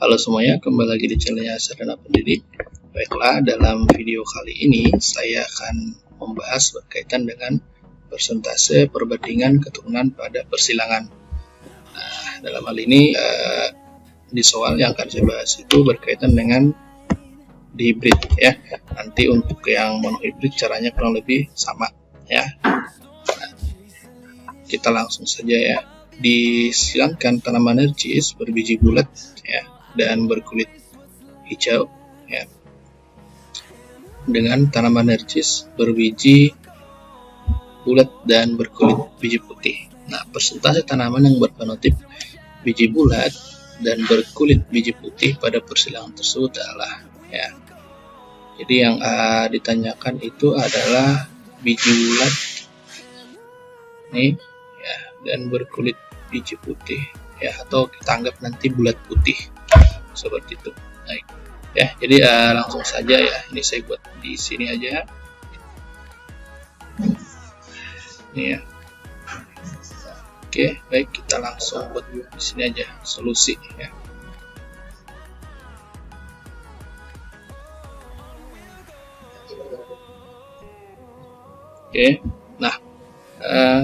Halo semuanya, kembali lagi di channelnya Sardana Pendidik. Baiklah, dalam video kali ini saya akan membahas berkaitan dengan persentase perbandingan keturunan pada persilangan. Nah, dalam hal ini di soal yang akan saya bahas itu berkaitan dengan dihibrid ya. Nanti untuk yang monohibrid caranya kurang lebih sama ya. Nah, kita langsung saja ya. Disilangkan tanaman narcis berbiji bulat ya dan berkulit hijau ya dengan tanaman narcis berbiji bulat dan berkulit biji putih. Nah, persentase tanaman yang berfenotip biji bulat dan berkulit biji putih pada persilangan tersebut adalah ya. Jadi yang ditanyakan itu adalah biji bulat nih ya dan berkulit biji putih ya, atau kita anggap nanti bulat putih seperti itu. Nah, ya jadi langsung saja ya, ini saya buat di sini aja ini ya. Oke, baik, kita langsung buat di sini aja solusi ya. Oke, nah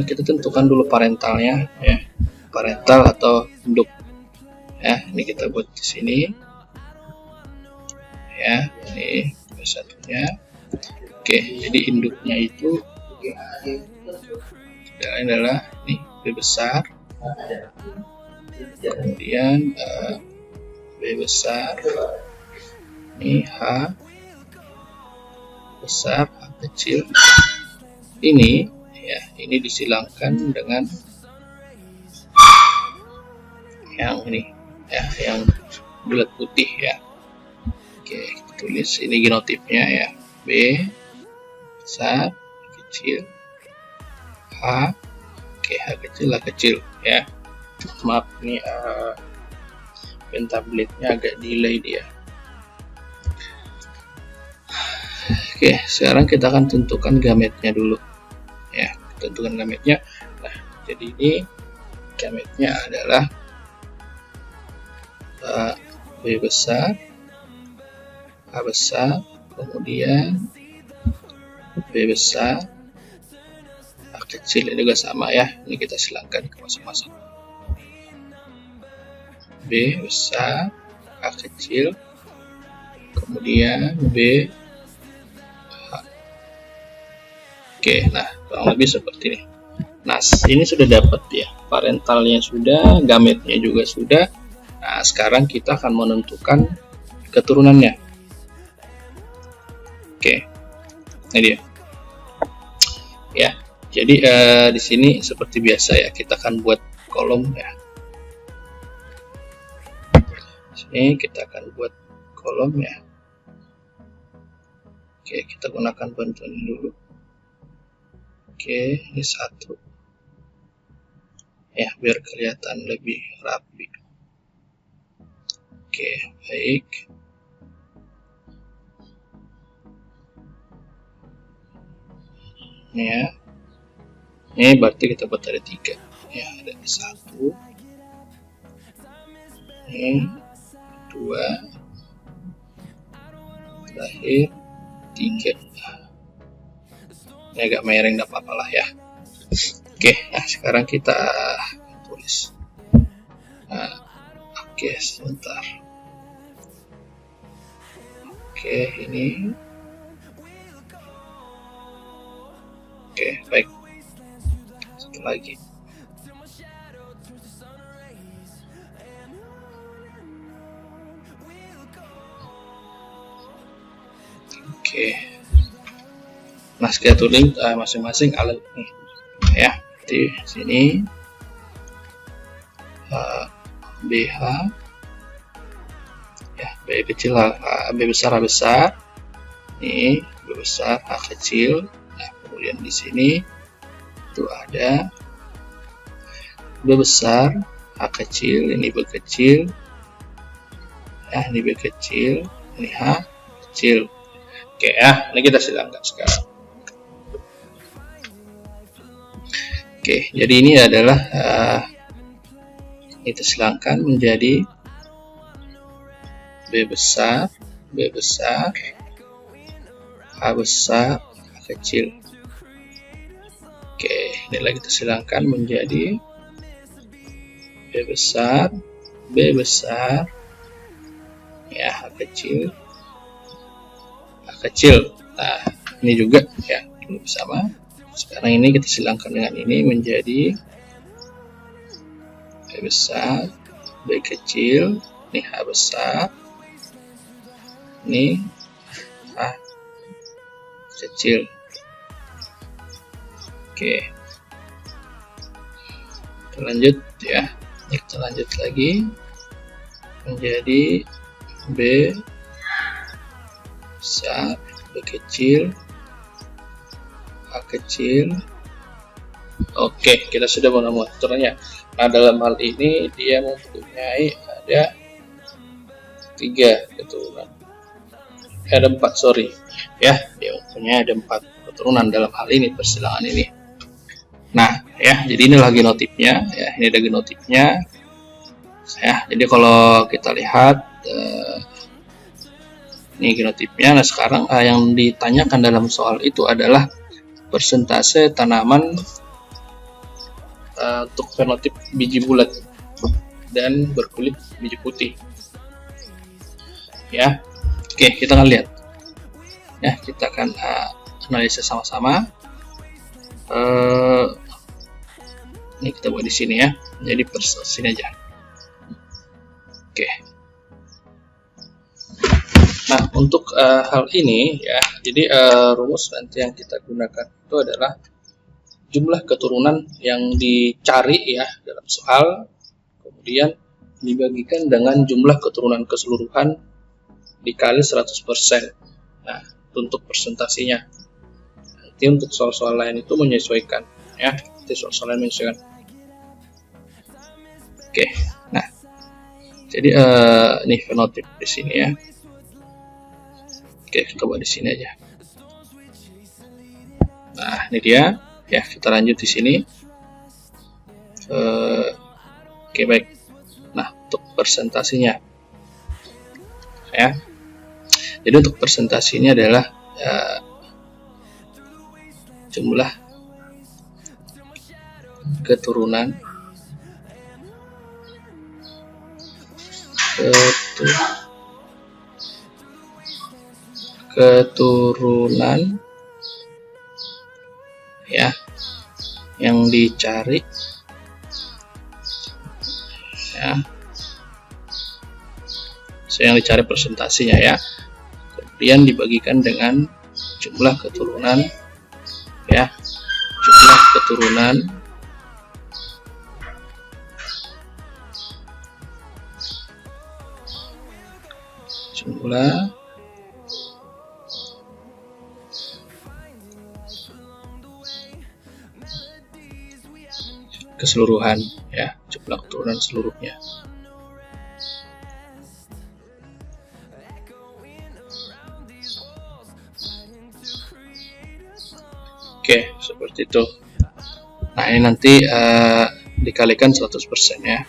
kita tentukan dulu parentalnya ya, parental atau induk ya. Ini kita buat di sini ya, ini satunya. Oke, jadi induknya itu adalah ini B besar, kemudian B besar, ini H besar, H kecil. Ini ya, ini disilangkan dengan yang ini ya, yang bulat putih ya. Oke, kita tulis ini genotipnya ya, B besar, kecil, H. Oke, H kecil, H kecil ya. Maaf, ini pen tabletnya agak delay dia. Oke, sekarang kita akan tentukan gametnya dulu ya, tentukan gametnya. Nah, jadi ini gametnya adalah B besar, A besar, kemudian B besar, A kecil. Ini juga sama ya, ini kita silangkan ke masing-masing. B besar, A kecil, kemudian B. Oke, nah kurang lebih seperti ini. Nah, ini sudah dapat ya, parentalnya sudah, gametnya juga sudah. Nah, sekarang kita akan menentukan keturunannya. Oke, ini dia. Ya, jadi di sini seperti biasa ya, kita akan buat kolom ya. Di sini kita akan buat kolom ya. Oke, kita gunakan bantuan ini dulu. Oke, ini satu ya, biar kelihatan lebih rapi. Oke, baik. Ini ya, ini berarti kita buat ada 3 ya, ada 1, ini 2, terakhir 3. Ini agak miring, tidak apa-apa lah ya. Oke, nah sekarang kita tulis. Nah, oke, sebentar. Oke, ini. Oke, baik. Satu lagi. Oke. Nah, kita tulis masing-masing alat nih ya. Di sini BH ya, B kecil, B besar, A besar. Ini B besar, A kecil. Nah, kemudian di sini itu ada B besar, A kecil, ini B kecil ya, ini B kecil, ini H kecil. Oke ya, ini kita silangkan sekarang. Oke, jadi ini adalah kita silangkan menjadi B besar, B besar, A besar, A kecil. Oke, nilai kita silangkan menjadi B besar, B besar, ya, A kecil, A kecil. Nah, ini juga ya sama. Sekarang ini kita silangkan dengan ini menjadi B besar, B kecil, ini A besar, ini A kecil. Oke, kita lanjut ya. Kita lanjut lagi menjadi B besar, B kecil, A kecil. Oke, kita sudah mengaturnya. Nah, dalam hal ini dia mempunyai ada 3 keturunan. Ada 4, sorry. Ya, dia mempunyai ada 4 keturunan dalam hal ini, persilangan ini. Nah, ya, jadi inilah genotipnya. Ya, ini ada genotipnya. Ya, jadi kalau kita lihat ini genotipnya. Nah, sekarang yang ditanyakan dalam soal itu adalah persentase tanaman untuk fenotip biji bulat dan berkulit biji putih. Ya, oke, kita akan lihat. Ya, kita akan analisis sama-sama. Ini kita buat di sini ya. Jadi sini aja. Oke. Nah, untuk hal ini ya, jadi rumus nanti yang kita gunakan itu adalah jumlah keturunan yang dicari ya dalam soal, kemudian dibagikan dengan jumlah keturunan keseluruhan dikali 100%. Nah, untuk persentasinya. Nanti untuk soal-soal lain itu menyesuaikan ya. Nanti soal-soal lain menyesuaikan. Oke. Nah, jadi ini fenotip di sini ya. Oke, kita buat di sini aja. Nah, ini dia. Ya, kita lanjut di sini. Oke, baik. Nah, untuk persentasinya. Ya. Jadi untuk persentasinya adalah jumlah keturunan ya yang dicari ya. Yang dicari persentasinya ya. Kemudian dibagikan dengan jumlah keturunan ya. Jumlah keturunan keseluruhan ya, jumlah keturunan seluruhnya. Oke, seperti itu. Nah, ini nanti dikalikan 100% ya.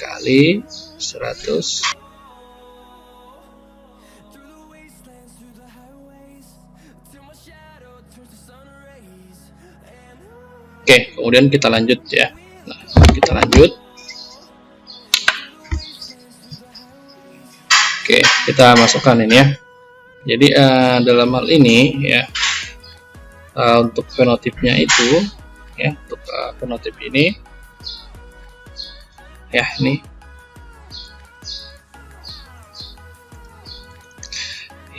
Kali 100. Oke, kemudian kita lanjut ya. Nah, kita lanjut. Oke, kita masukkan ini ya. Jadi dalam hal ini ya, untuk fenotipnya itu ya, untuk fenotip ini ya, ini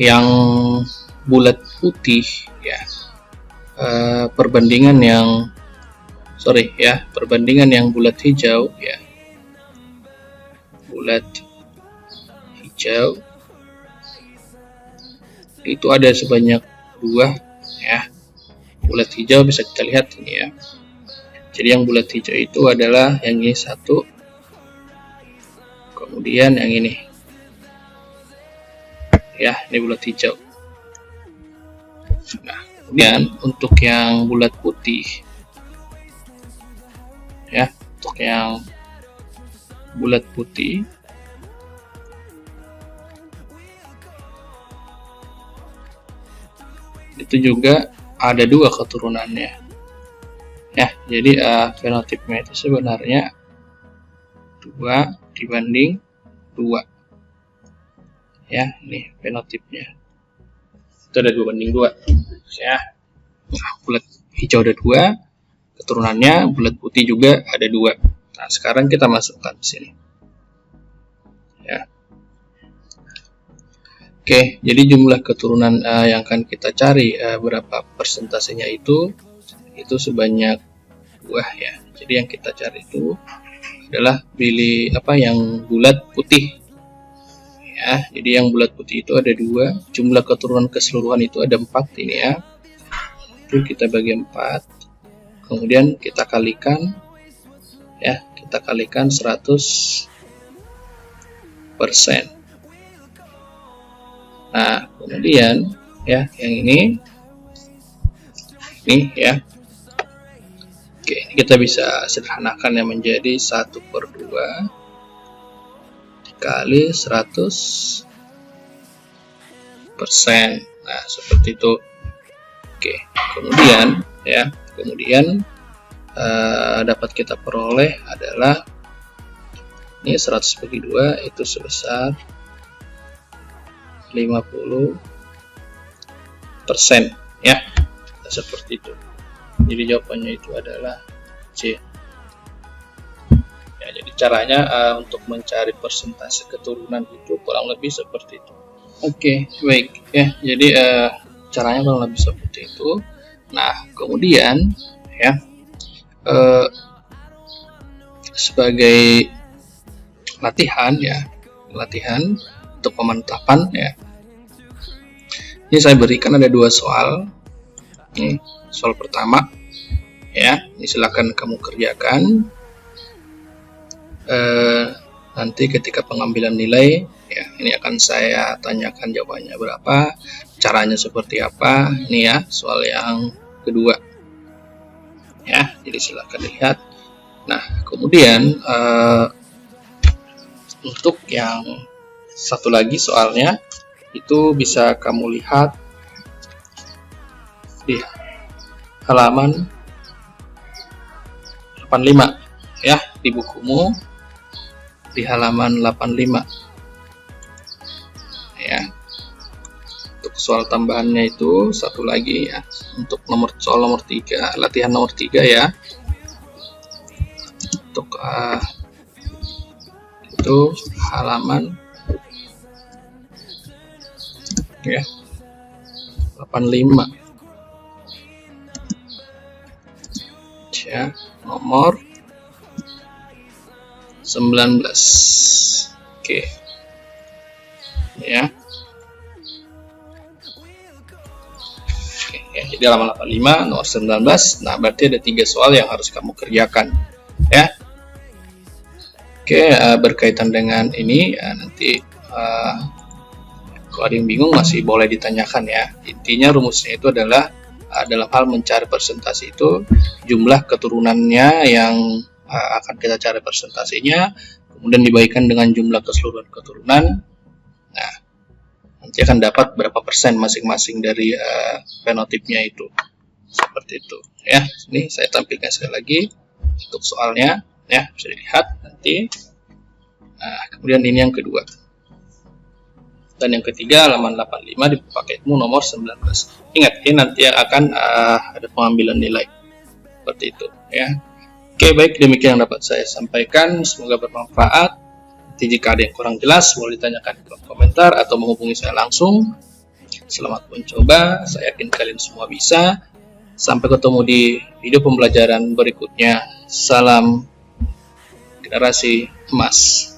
yang bulat putih ya, perbandingan yang bulat hijau ya, bulat hijau itu ada sebanyak 2 ya. Bulat hijau bisa kita lihat ini ya. Jadi yang bulat hijau itu adalah yang ini 1, kemudian yang ini ya, ini bulat hijau. Nah, kemudian untuk yang bulat putih ya, untuk yang bulat putih itu juga ada 2 keturunannya. Ya, jadi fenotipnya itu sebenarnya 2 dibanding 2. Ya, ini fenotipnya. Itu ada 2 banding 2. Ya. Nah, bulat hijau ada 2, keturunannya bulat putih juga ada 2. Nah, sekarang kita masukkan di sini. Ya. Oke, jadi jumlah keturunan yang akan kita cari berapa persentasenya itu sebanyak 2 ya. Jadi yang kita cari itu adalah pilih yang bulat putih. Ya, jadi yang bulat putih itu ada 2, jumlah keturunan keseluruhan itu ada 4 ini ya. Itu kita bagi 4. Kemudian kita kalikan ya, kita kalikan 100%. Nah, kemudian ya yang ini ya. Oke, ini kita bisa sederhanakan yang menjadi 1/2 dikali 100%. Nah, seperti itu. Oke, kemudian dapat kita peroleh adalah ini 100 bagi 2 itu sebesar 50% ya. Seperti itu. Jadi jawabannya itu adalah C. Ya, jadi caranya untuk mencari persentase keturunan itu kurang lebih seperti itu. Oke, baik ya. Jadi caranya kurang lebih seperti itu. Nah, kemudian ya sebagai latihan untuk pemantapan ya. Ini saya berikan ada 2 soal. Ini soal pertama ya, ini silakan kamu kerjakan. Nanti ketika pengambilan nilai ya, ini akan saya tanyakan jawabannya berapa, caranya seperti apa. Ini ya soal yang kedua ya, jadi silakan lihat. Nah, kemudian untuk yang satu lagi soalnya itu bisa kamu lihat di halaman 85 ya, di bukumu di halaman 85 ya. Untuk soal tambahannya itu satu lagi ya, untuk soal nomor 3, latihan nomor 3 ya. Untuk itu halaman ya 85 ya, nomor 19. Oke ya. Oke ya, jadi halaman 85 nomor 19. Nah, berarti ada 3 soal yang harus kamu kerjakan ya. Oke, berkaitan dengan ini ya, nanti kalau ada yang bingung masih boleh ditanyakan ya. Intinya rumusnya itu adalah dalam hal mencari persentase itu jumlah keturunannya yang akan kita cari persentasenya, kemudian dibagikan dengan jumlah keseluruhan keturunan. Nah, nanti akan dapat berapa persen masing-masing dari fenotipnya itu. Seperti itu ya. Ini saya tampilkan sekali lagi untuk soalnya ya, bisa dilihat nanti. Nah, kemudian ini yang kedua. Dan yang ketiga halaman 85 di paketmu nomor 19. Ingat, ini nanti yang akan ada pengambilan nilai. Seperti itu ya. Oke, baik, demikian yang dapat saya sampaikan. Semoga bermanfaat. Nanti jika ada yang kurang jelas boleh ditanyakan di kolom komentar atau menghubungi saya langsung. Selamat mencoba, saya yakin kalian semua bisa. Sampai ketemu di video pembelajaran berikutnya. Salam generasi emas.